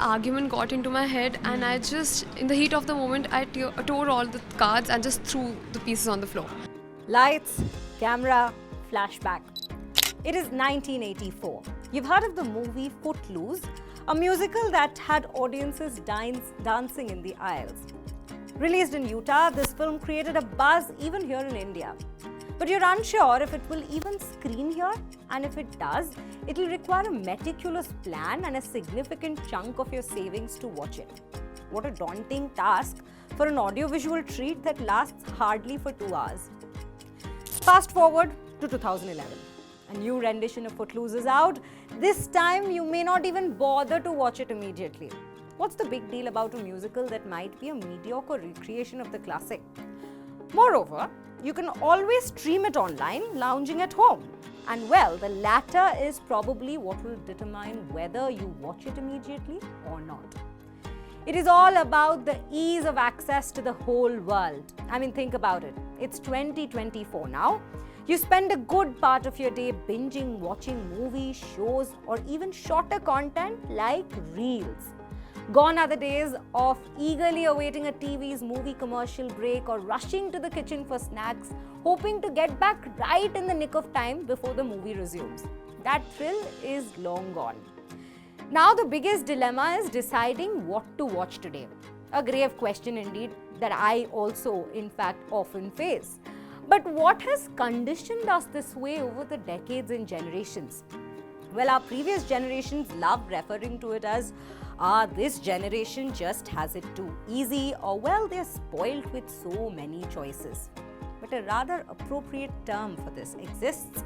argument got into my head, and I just, in the heat of the moment, I tore all the cards and just threw the pieces on the floor. Lights, camera, flashback. It is 1984. You've heard of the movie Footloose, a musical that had audiences dancing in the aisles. Released in Utah, this film created a buzz even here in India. But you're unsure if it will even screen here, and if it does, it'll require a meticulous plan and a significant chunk of your savings to watch it. What a daunting task for an audiovisual treat that lasts hardly for 2 hours. Fast forward to 2011. A new rendition of Footloose is out. This time, you may not even bother to watch it immediately. What's the big deal about a musical that might be a mediocre recreation of the classic? Moreover, you can always stream it online, lounging at home. And well, the latter is probably what will determine whether you watch it immediately or not. It is all about the ease of access to the whole world. I mean, think about it. It's 2024 now. You spend a good part of your day binging, watching movies, shows, or even shorter content like reels. Gone are the days of eagerly awaiting a TV's movie commercial break or rushing to the kitchen for snacks, hoping to get back right in the nick of time before the movie resumes. That thrill is long gone. Now the biggest dilemma is deciding what to watch today. A grave question indeed that I also, in fact, often face. But what has conditioned us this way over the decades and generations? Well, our previous generations loved referring to it as, this generation just has it too easy, or well, they're spoiled with so many choices. But a rather appropriate term for this exists,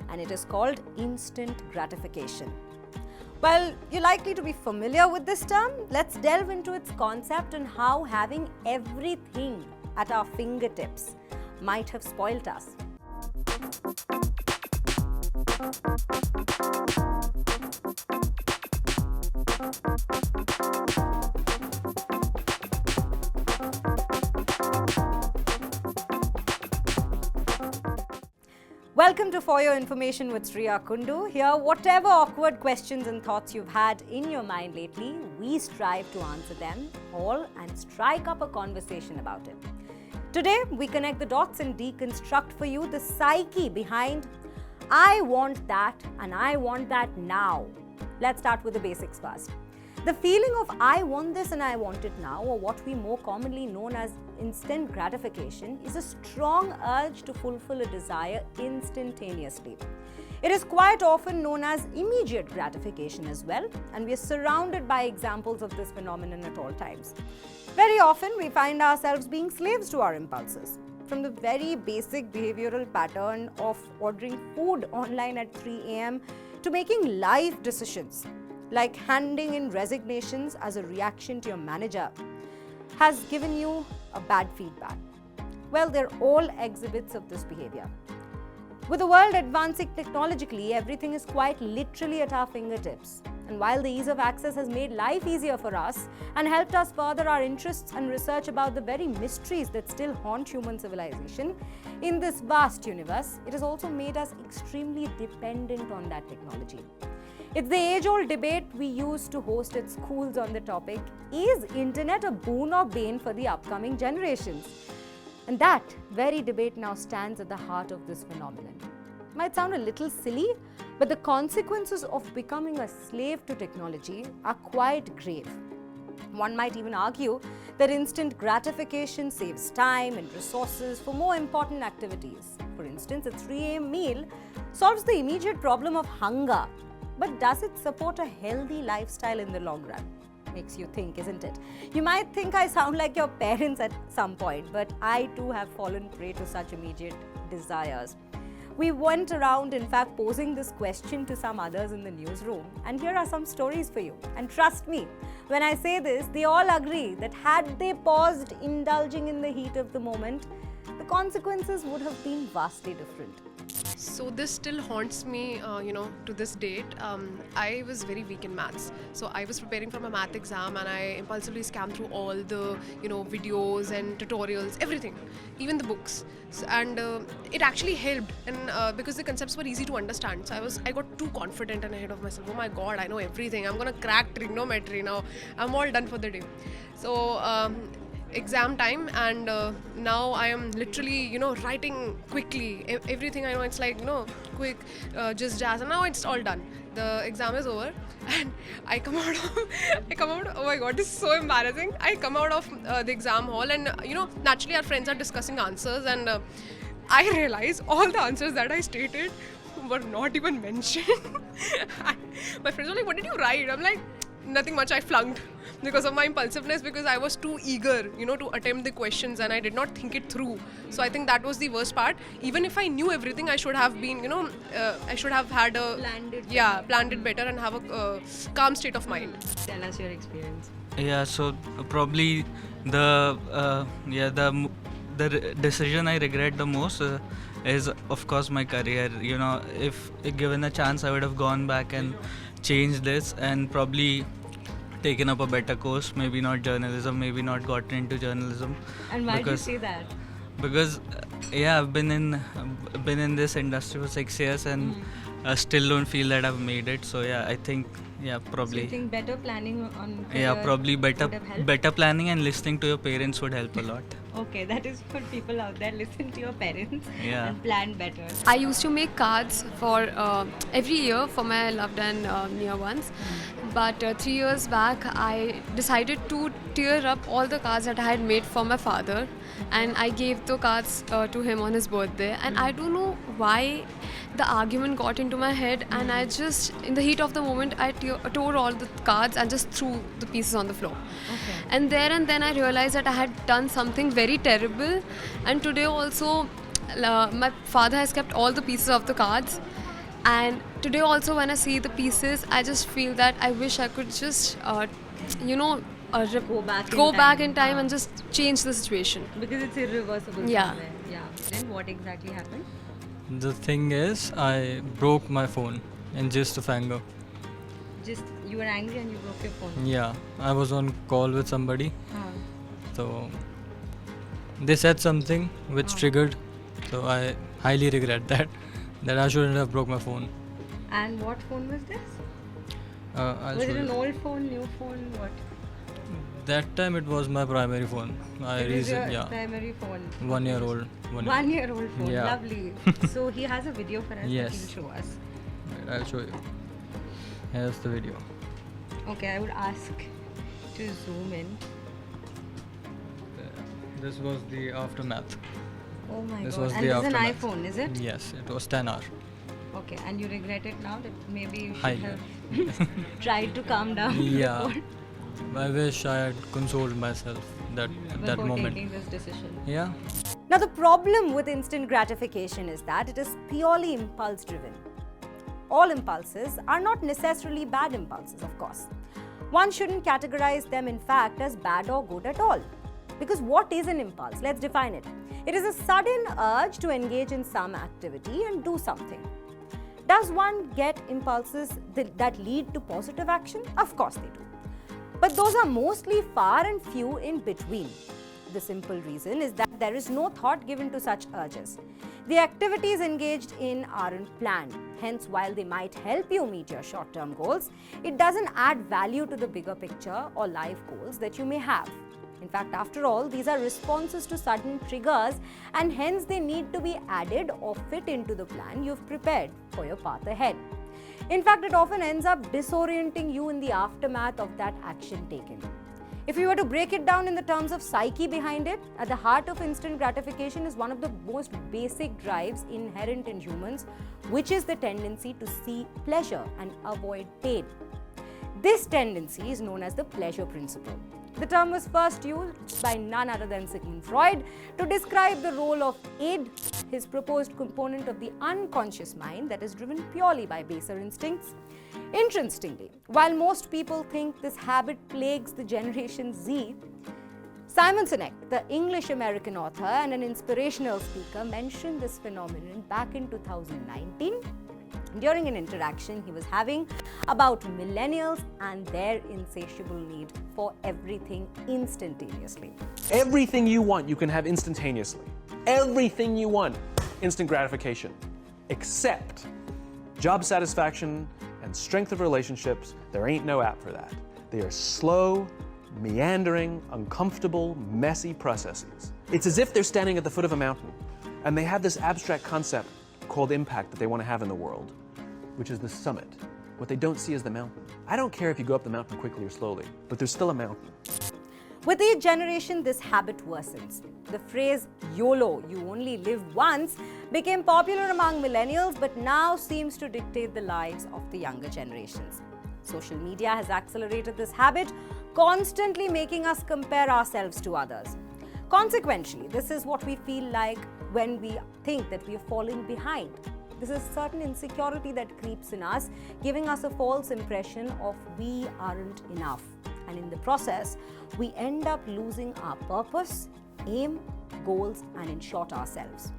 and it is called instant gratification. Well, you're likely to be familiar with this term. Let's delve into its concept and how having everything at our fingertips might have spoilt us. Welcome to For Your Information with Sriya Kundu. Here, whatever awkward questions and thoughts you've had in your mind lately, we strive to answer them all and strike up a conversation about it. Today, we connect the dots and deconstruct for you the psyche behind I want that and I want that now. Let's start with the basics first. The feeling of I want this and I want it now, or what we more commonly known as instant gratification, is a strong urge to fulfill a desire instantaneously. It is quite often known as immediate gratification as well, and we are surrounded by examples of this phenomenon at all times. Very often, we find ourselves being slaves to our impulses. From the very basic behavioral pattern of ordering food online at 3 a.m. to making life decisions, like handing in resignations as a reaction to your manager, has given you a bad feedback. Well, they're all exhibits of this behavior. With the world advancing technologically, everything is quite literally at our fingertips. And while the ease of access has made life easier for us and helped us further our interests and research about the very mysteries that still haunt human civilization, in this vast universe, it has also made us extremely dependent on that technology. It's the age-old debate we used to host at schools on the topic, is internet a boon or bane for the upcoming generations? And that very debate now stands at the heart of this phenomenon. It might sound a little silly, but the consequences of becoming a slave to technology are quite grave. One might even argue that instant gratification saves time and resources for more important activities. For instance, a 3 a.m. meal solves the immediate problem of hunger. But does it support a healthy lifestyle in the long run? Makes you think, isn't it? You might think I sound like your parents at some point, but I too have fallen prey to such immediate desires. We went around, in fact, posing this question to some others in the newsroom, and here are some stories for you. And trust me, when I say this, they all agree that had they paused indulging in the heat of the moment, the consequences would have been vastly different. So this still haunts me, to this date. I was very weak in maths. So I was preparing for my math exam and I impulsively scanned through all the, videos and tutorials, everything, even the books. And it actually helped, and because the concepts were easy to understand. So I got too confident and ahead of myself. Oh my God, I know everything. I'm gonna crack trigonometry now. I'm all done for the day. So exam time, and now I am literally writing quickly everything I know. It's like quick, just jazz, and now it's all done. The exam is over and I come out of oh my God, this is so embarrassing. I come out of the exam hall, and naturally our friends are discussing answers, and I realize all the answers that I stated were not even mentioned. My friends were like, what did you write? I'm like, nothing much, I flunked because of my impulsiveness, because I was too eager, to attempt the questions, and I did not think it through. So I think that was the worst part. Even if I knew everything, I should have been, I should have had a planned it better and have a calm state of mind. Tell us your experience. Yeah, so probably the decision I regret the most is of course my career. If given a chance, I would have gone back and changed this and probably taken up a better course, maybe not journalism, maybe not gotten into journalism. And why do you say that? Because I've been in this industry for 6 years and still don't feel that I've made it. So I think probably. So you think better planning on career Probably would have helped? better planning and listening to your parents would help a lot. Okay, that is for people out there. Listen to your parents and plan better. I used to make cards for every year for my loved and near ones. But 3 years back, I decided to tear up all the cards that I had made for my father, and I gave the cards to him on his birthday. And I don't know why the argument got into my head, and I just, in the heat of the moment, I tore all the cards and just threw the pieces on the floor. Okay. And there and then I realized that I had done something very terrible. And today also, my father has kept all the pieces of the cards. And today also, when I see the pieces, I just feel that I wish I could just, go back in time and just change the situation. Because it's irreversible. Yeah. somewhere. Yeah. Then what exactly happened? The thing is, I broke my phone in just of anger. Just you were angry and you broke your phone. Yeah, I was on call with somebody, so they said something which triggered. So I highly regret that I shouldn't have broke my phone. And what phone was this? I'll Was show it an you. old phone, new phone, what? That time it was my primary phone. It was your primary phone. 1 year old. 1-year-old phone. Yeah. Lovely. So he has a video for us Yes. that he'll show us. Wait, I'll show you. Here's the video. Okay, I would ask to zoom in. This was the aftermath. Oh my This god. was And the this is an aftermath. iPhone, is it? Yes, it was 10R. Okay, and you regret it now that maybe you should Highly. have tried to calm down Yeah. before, I wish I had consoled myself at that before moment. taking this decision. Yeah. Now, the problem with instant gratification is that it is purely impulse driven. All impulses are not necessarily bad impulses, of course. One shouldn't categorize them, in fact, as bad or good at all. Because what is an impulse? Let's define it. It is a sudden urge to engage in some activity and do something. Does one get impulses that lead to positive action? Of course they do. But those are mostly far and few in between. The simple reason is that there is no thought given to such urges. The activities engaged in aren't planned. Hence, while they might help you meet your short-term goals, it doesn't add value to the bigger picture or life goals that you may have. In fact, after all, these are responses to sudden triggers, and hence they need to be added or fit into the plan you've prepared for your path ahead. In fact, it often ends up disorienting you in the aftermath of that action taken. If you were to break it down in the terms of psyche behind it, at the heart of instant gratification is one of the most basic drives inherent in humans, which is the tendency to see pleasure and avoid pain. This tendency is known as the pleasure principle. The term was first used by none other than Sigmund Freud to describe the role of id, his proposed component of the unconscious mind that is driven purely by baser instincts. Interestingly, while most people think this habit plagues the Generation Z, Simon Sinek, the English-American author and an inspirational speaker, mentioned this phenomenon back in 2019 during an interaction he was having about millennials and their insatiable need for everything instantaneously. Everything you want, you can have instantaneously. Everything you want, instant gratification. Except job satisfaction and strength of relationships, there ain't no app for that. They are slow, meandering, uncomfortable, messy processes. It's as if they're standing at the foot of a mountain and they have this abstract concept called impact that they want to have in the world, which is the summit. What they don't see is the mountain. I don't care if you go up the mountain quickly or slowly, but there's still a mountain. With each generation, this habit worsens. The phrase YOLO, you only live once, became popular among millennials but now seems to dictate the lives of the younger generations. Social media has accelerated this habit, constantly making us compare ourselves to others. Consequently, this is what we feel like when we think that we are falling behind. This is certain insecurity that creeps in us, giving us a false impression of we aren't enough. And in the process, we end up losing our purpose, aim, goals, and in short, ourselves.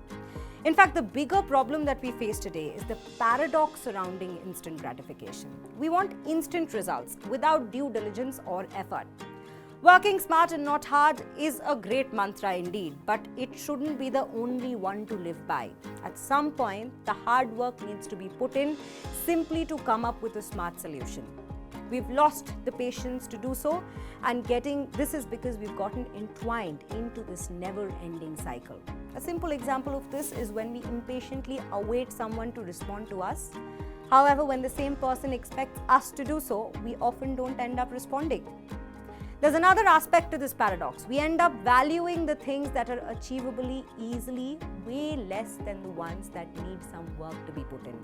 In fact, the bigger problem that we face today is the paradox surrounding instant gratification. We want instant results without due diligence or effort. Working smart and not hard is a great mantra indeed, but it shouldn't be the only one to live by. At some point, the hard work needs to be put in simply to come up with a smart solution. We've lost the patience to do so, and this is because we've gotten entwined into this never-ending cycle. A simple example of this is when we impatiently await someone to respond to us. However, when the same person expects us to do so, we often don't end up responding. There's another aspect to this paradox. We end up valuing the things that are achievably easily way less than the ones that need some work to be put in.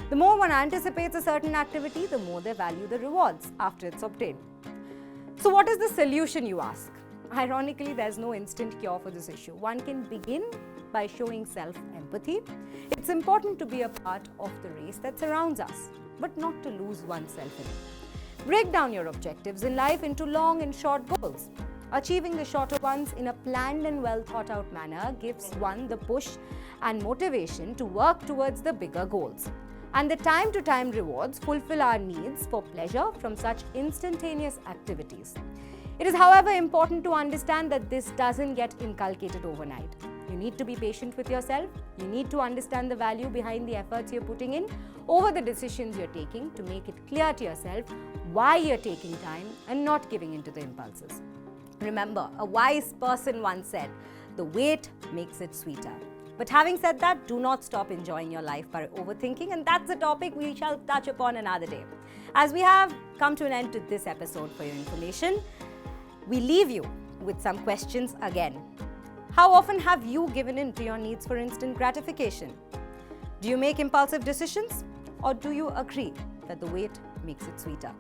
The more one anticipates a certain activity, the more they value the rewards after it's obtained. So what is the solution, you ask? Ironically, there's no instant cure for this issue. One can begin by showing self-empathy. It's important to be a part of the race that surrounds us, but not to lose oneself in it. Break down your objectives in life into long and short goals. Achieving the shorter ones in a planned and well thought out manner gives one the push and motivation to work towards the bigger goals. And the time-to-time rewards fulfill our needs for pleasure from such instantaneous activities. It is, however, important to understand that this doesn't get inculcated overnight. You need to be patient with yourself. You need to understand the value behind the efforts you're putting in over the decisions you're taking to make it clear to yourself why you're taking time and not giving into the impulses. Remember, a wise person once said, "The wait makes it sweeter." But having said that, do not stop enjoying your life by overthinking, and that's a topic we shall touch upon another day. As we have come to an end to this episode, for your information, we leave you with some questions again. How often have you given in to your needs for instant gratification? Do you make impulsive decisions, or do you agree that the wait makes it sweeter?